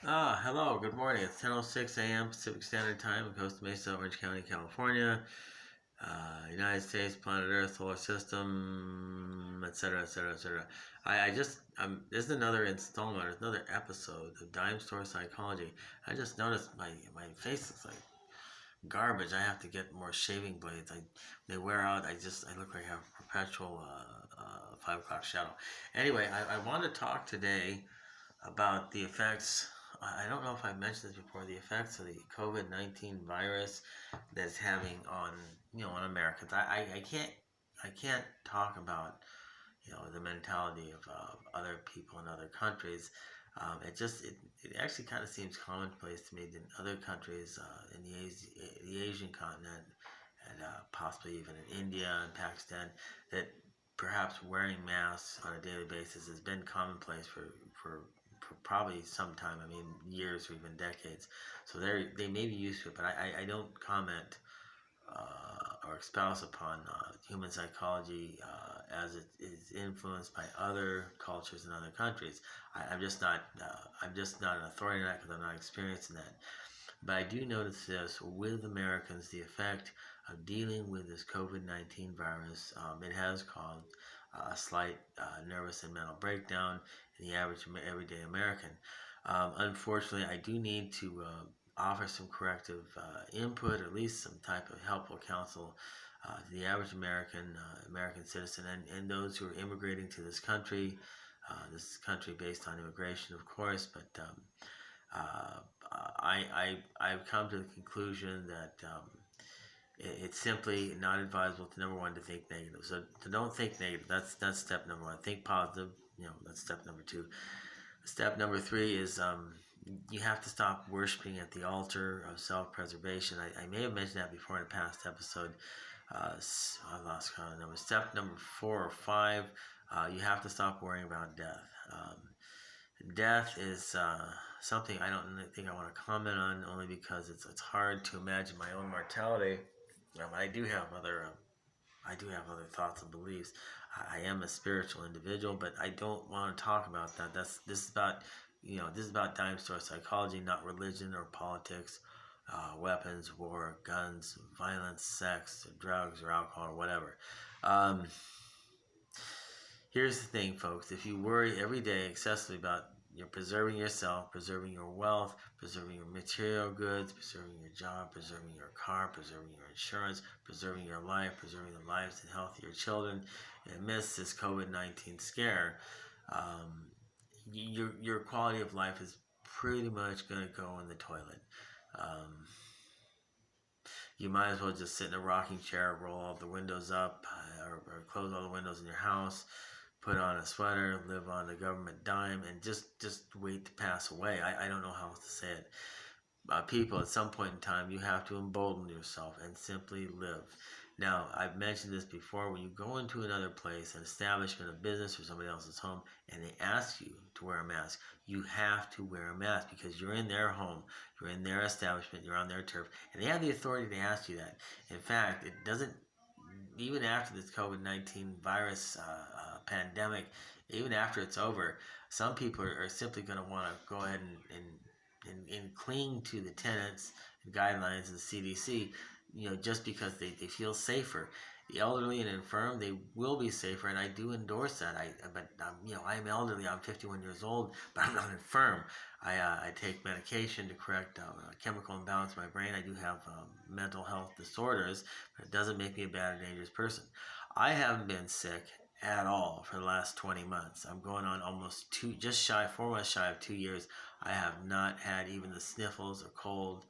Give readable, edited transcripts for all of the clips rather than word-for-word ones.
Hello, good morning. It's 10:06 a.m. Pacific Standard Time in Costa Mesa, Orange County, California, United States, planet Earth, solar system, etc., etc., etc. This is another installment, another episode of Dime Store Psychology. I just noticed my face looks like garbage. I have to get more shaving blades. They wear out. I look like I have perpetual 5 o'clock shadow. Anyway, I want to talk today about the effects. I don't know if I mentioned this before. The effects of the COVID-19 virus that's having on on Americans. I can't talk about the mentality of other people in other countries. It actually kind of seems commonplace to me that in other countries in the Asian continent and possibly even in India and Pakistan that perhaps wearing masks on a daily basis has been commonplace for probably some time. I mean, years or even decades. So they may be used to it, but I don't comment or espouse upon human psychology as it is influenced by other cultures in other countries. I'm just not an authority on that because I'm not experiencing that. But I do notice this with Americans, the effect of dealing with this COVID-19 virus. It has caused a slight nervous and mental breakdown in the average everyday American. Unfortunately, I do need to offer some corrective input, or at least some type of helpful counsel to the average American citizen, and those who are immigrating to this country. This country based on immigration, of course, but I've come to the conclusion that it's simply not advisable to, number one, to think negative. So to don't think negative. That's step number one. Think positive. That's step number two. Step number three is you have to stop worshiping at the altar of self-preservation. I may have mentioned that before in a past episode. I lost count of numbers. Step number 4 or 5, you have to stop worrying about death. Death is something I don't think I want to comment on, only because it's hard to imagine my own mortality. I do have other thoughts and beliefs. I am a spiritual individual, but I don't want to talk about that. This is about dime store psychology, not religion or politics, weapons, war, guns, violence, sex, drugs, or alcohol, or whatever. Um, Here's the thing, folks. If you worry every day excessively about preserving yourself, preserving your wealth, preserving your material goods, preserving your job, preserving your car, preserving your insurance, preserving your life, preserving the lives and health of your children, amidst this COVID-19 scare, um, your quality of life is pretty much going to go in the toilet. Um, you might as well just sit in a rocking chair, roll all the windows up, or close all the windows in your house, put on a sweater, live on the government dime, and just wait to pass away. I don't know how else to say it. People, at some point in time, you have to embolden yourself and simply live. Now, I've mentioned this before. When you go into another place, an establishment, a business, or somebody else's home, and they ask you to wear a mask, you have to wear a mask because you're in their home, you're in their establishment, you're on their turf, and they have the authority to ask you that. In fact, it doesn't, even after this COVID-19 virus pandemic, even after it's over, some people are simply going to want to go ahead and cling to the tenets and guidelines of the CDC, just because they feel safer. The elderly and infirm, they will be safer, and I do endorse that. I'm elderly. I'm 51 years old, but I'm not infirm. I take medication to correct chemical imbalance in my brain. I do have mental health disorders, but it doesn't make me a bad or dangerous person. I haven't been sick at all for the last 20 months. I'm going on almost 4 months shy of 2 years. I have not had even the sniffles or cold.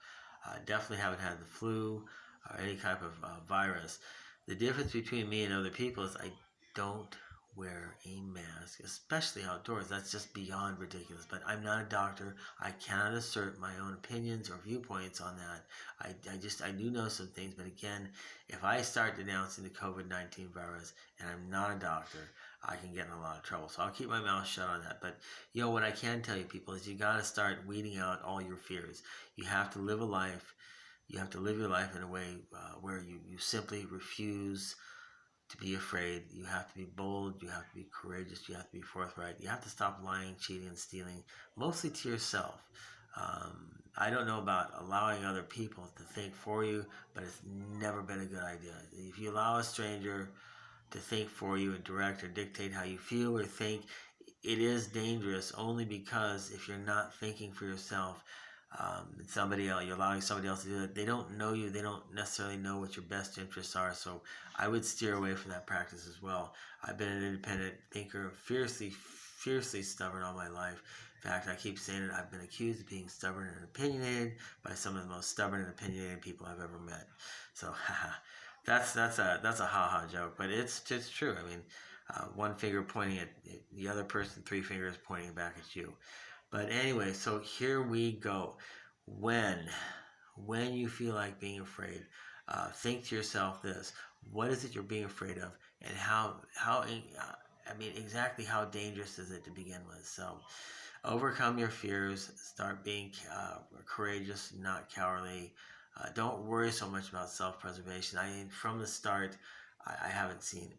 Definitely haven't had the flu or any type of virus. The difference between me and other people is I don't wear a mask, especially outdoors. That's just beyond ridiculous. But I'm not a doctor. I cannot assert my own opinions or viewpoints on that. I do know some things, but again, if I start denouncing the COVID-19 virus and I'm not a doctor, I can get in a lot of trouble. So I'll keep my mouth shut on that. But what I can tell you, people, is you got to start weeding out all your fears. You have to live a life. You have to live your life in a way where you simply refuse to be afraid. You have to be bold. You have to be courageous. You have to be forthright. You have to stop lying, cheating, and stealing, mostly to yourself. I don't know about allowing other people to think for you, but it's never been a good idea. If you allow a stranger to think for you and direct or dictate how you feel or think, it is dangerous only because if you're not thinking for yourself, and somebody else, you're allowing somebody else to do it, they don't know you, they don't necessarily know what your best interests are. So I would steer away from that practice as well. I've been an independent thinker, fiercely stubborn all my life. In fact, I keep saying it, I've been accused of being stubborn and opinionated by some of the most stubborn and opinionated people I've ever met. So that's a ha-ha joke, but it's just true. I mean, one finger pointing at the other person, three fingers pointing back at you. But anyway, so here we go. When you feel like being afraid, think to yourself this: what is it you're being afraid of, and exactly how dangerous is it to begin with? So, overcome your fears. Start being courageous, not cowardly. Don't worry so much about self-preservation. From the start, I haven't seen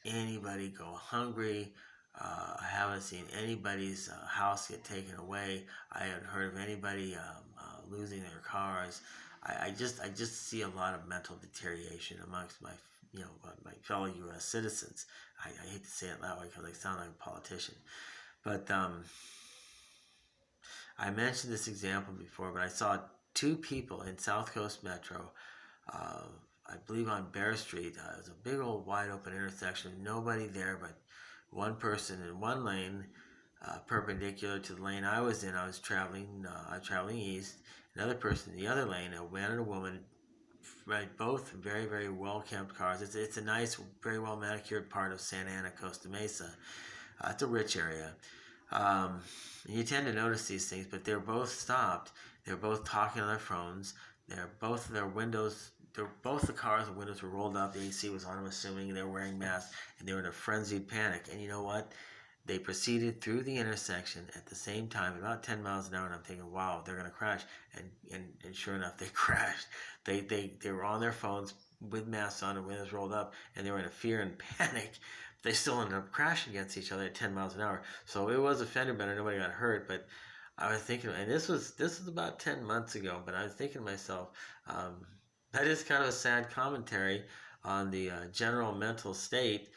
anybody go hungry. I haven't seen anybody's house get taken away. I haven't heard of anybody losing their cars. I just see a lot of mental deterioration amongst my fellow U.S. citizens. I hate to say it that way because I sound like a politician, but I mentioned this example before. But I saw two people in South Coast Metro. Uh, I believe on Bear Street. It was a big old wide open intersection, nobody there but one person in one lane, perpendicular to the lane I was in. I was traveling east. Another person in the other lane, a man and a woman, right? Both very, very well kept cars. It's a nice, very well manicured part of Santa Ana, Costa Mesa. It's a rich area. You tend to notice these things, but they're both stopped. They're both talking on their phones. Both the cars, the windows were rolled up. The AC was on. I'm assuming they were wearing masks, and they were in a frenzied panic. And you know what? They proceeded through the intersection at the same time, about 10 miles an hour. And I'm thinking, wow, they're going to crash. And sure enough, they crashed. They were on their phones with masks on and windows rolled up, and they were in a fear and panic. They still ended up crashing against each other at 10 miles an hour. So it was a fender bender. Nobody got hurt, but I was thinking, and this was about 10 months ago, but I was thinking to myself, that is kind of a sad commentary on the general mental state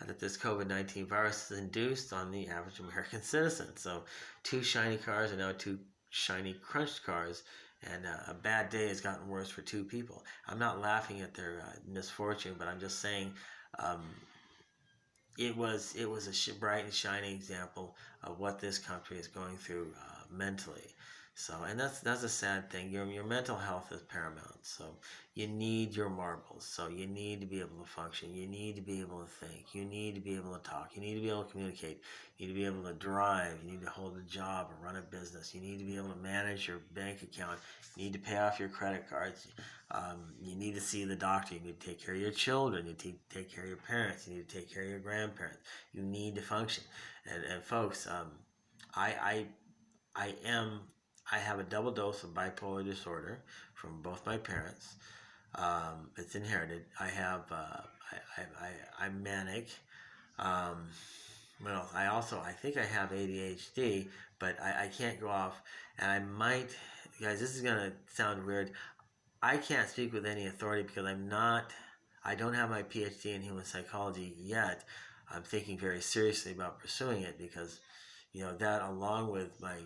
that this COVID-19 virus has induced on the average American citizen. So, two shiny cars and now two shiny crunched cars, and a bad day has gotten worse for two people. I'm not laughing at their misfortune, but I'm just saying um, it was a bright and shining example of what this country is going through mentally. So, and that's a sad thing. Your mental health is paramount. So, you need your marbles. So, you need to be able to function. You need to be able to think. You need to be able to talk. You need to be able to communicate. You need to be able to drive. You need to hold a job or run a business. You need to be able to manage your bank account. You need to pay off your credit cards. You need to see the doctor. You need to take care of your children. You need to take care of your parents. You need to take care of your grandparents. You need to function. And folks, I have a double dose of bipolar disorder from both my parents. It's inherited. I'm manic. I think I have ADHD, but I can't go off. And I might, guys, this is going to sound weird. I can't speak with any authority because I don't have my PhD in human psychology yet. I'm thinking very seriously about pursuing it because that along with my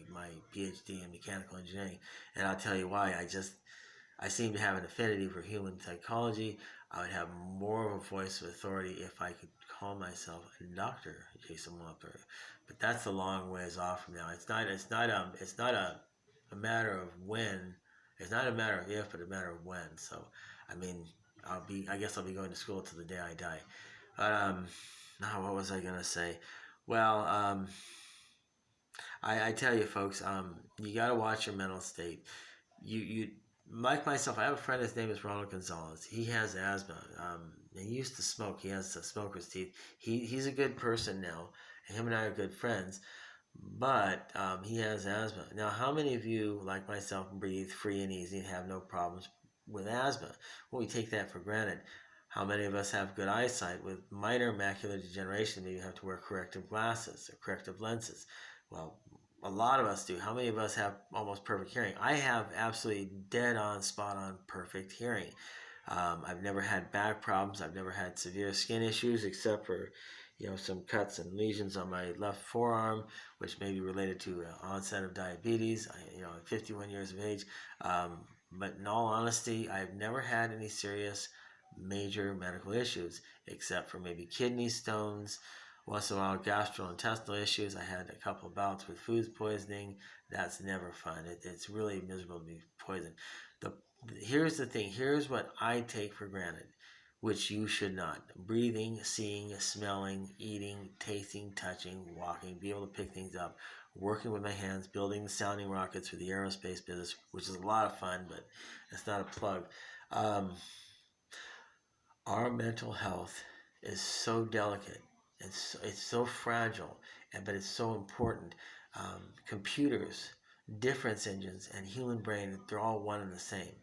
PhD in mechanical engineering, and I'll tell you why. I seem to have an affinity for human psychology. I would have more of a voice of authority if I could call myself Dr. Jason Walker. But that's a long ways off from now. It's not a matter of when. It's not a matter of if, but a matter of when. So, I mean, I guess I'll be going to school till the day I die. But now what was I gonna say? Well, I tell you, folks, you got to watch your mental state. You like myself. I have a friend. His name is Ronald Gonzalez. He has asthma. He used to smoke. He has smoker's teeth. He's a good person now. Him and I are good friends. But he has asthma. Now, how many of you, like myself, breathe free and easy and have no problems with asthma? Well, we take that for granted. How many of us have good eyesight with minor macular degeneration? Maybe you have to wear corrective glasses or corrective lenses. Well, a lot of us do. How many of us have almost perfect hearing? I have absolutely dead on, spot on, perfect hearing. I've never had back problems. I've never had severe skin issues, except for, some cuts and lesions on my left forearm, which may be related to onset of diabetes. At 51 years of age. But in all honesty, I've never had any serious major medical issues, except for maybe kidney stones, once in a while gastrointestinal issues. I had a couple of bouts with food poisoning. That's never fun. It's really miserable to be poisoned. Here's the thing. Here's what I take for granted, which you should not. Breathing, seeing, smelling, eating, tasting, touching, walking, be able to pick things up, working with my hands, building sounding rockets for the aerospace business, which is a lot of fun, but it's not a plug. Our mental health is so delicate. It's so fragile, but it's so important. Computers, difference engines, and human brain, they're all one and the same.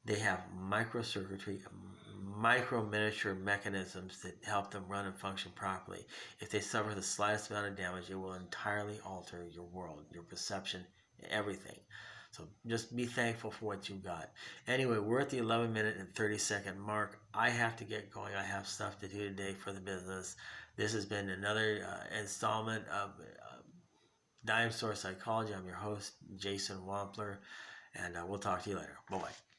They have microcircuitry, micro miniature mechanisms that help them run and function properly. If they suffer the slightest amount of damage, it will entirely alter your world, your perception, everything. So just be thankful for what you got. Anyway, we're at the 11-minute and 30-second mark. I have to get going. I have stuff to do today for the business. This has been another installment of Dime Store Psychology. I'm your host, Jason Wampler, and we'll talk to you later. Bye-bye.